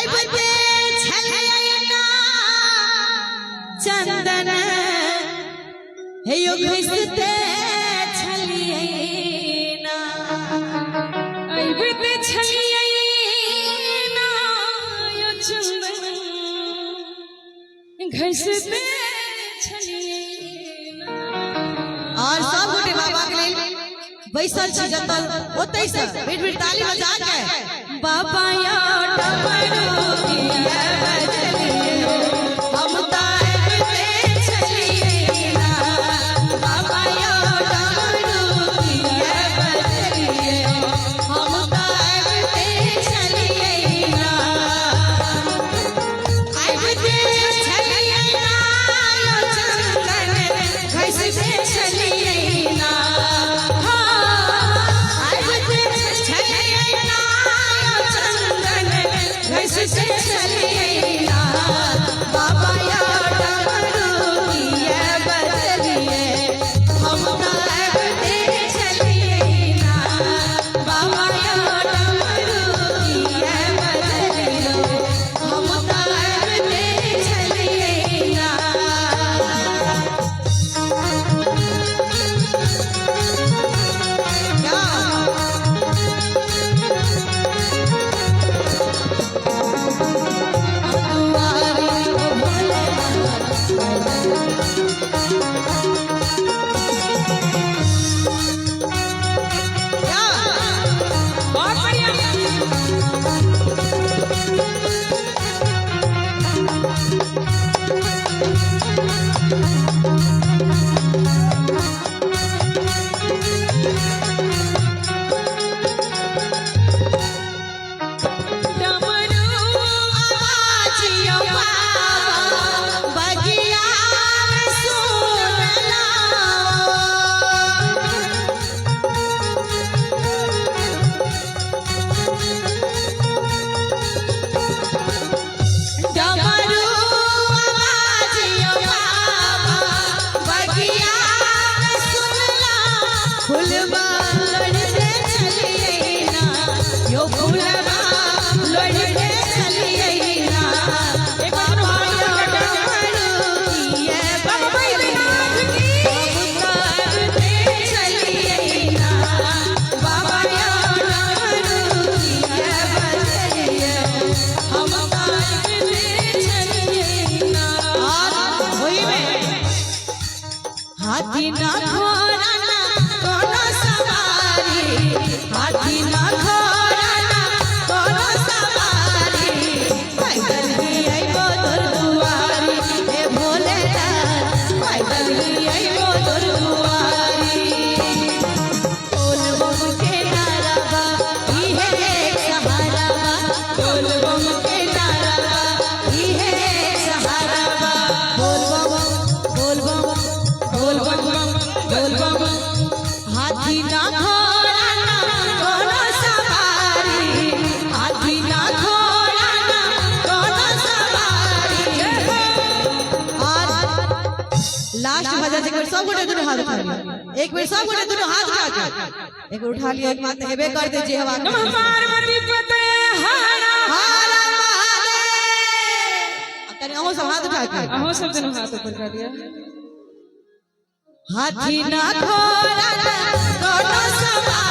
बजे छलैया चंदन हे यो घिसते छलियैना आई बजे छलैया यो चंदन घिसते छलियैना। और सब गोटे बाबा के लेल बैसल छी जतल ओतै से भेट भेट ताली बजा के बाबा या डमरू दिया बजलिए हम तारते छलिए ना। बाबा या डमरू दिया बजलिए हम तारते छलिए ना। आई बजे छलिए ना यो चंदन घिसते छलिए ना। घिसते छलियैना बाबा या डमरू दिया बजलिए हम तारते छलियैना। बाबा या डमरू दिया बजलिए हम तारते छलियैना। हाथी ना घोड़ा ना कोनो सवारी, हाथी ना घोड़ा ना कोनो सवारी, पैदल ही आइबो तोर दुआरी हे भोलेनाथ, पैदल ही आइबो तोर दुआरी। बोल बम के नारा बा इहे एक सहारा बा, बोल बम के नारा बा इहे एक सहारा बा। बोल बम बोल बम बोल बम बोल बम। हाथी ना घोड़ा ना कोनो सवारी, हाथी ना घोड़ा ना कोनो सवारी। और लास्ट भजन एक बार सब गोटे दोनों हाथ उठा लियो, एक बार सब गोटे दोनों हाथ उठा के एक बार उठा लियो, एक बात हेबे कर दे जे हवा नमः पार्वती पते हरा हर महादेव। अब तनी अहो सब हाथ उठा के अहो सब दोनों हाथ ऊपर कर दिया। हाथी ना घोड़ा ना कोनो सवारी।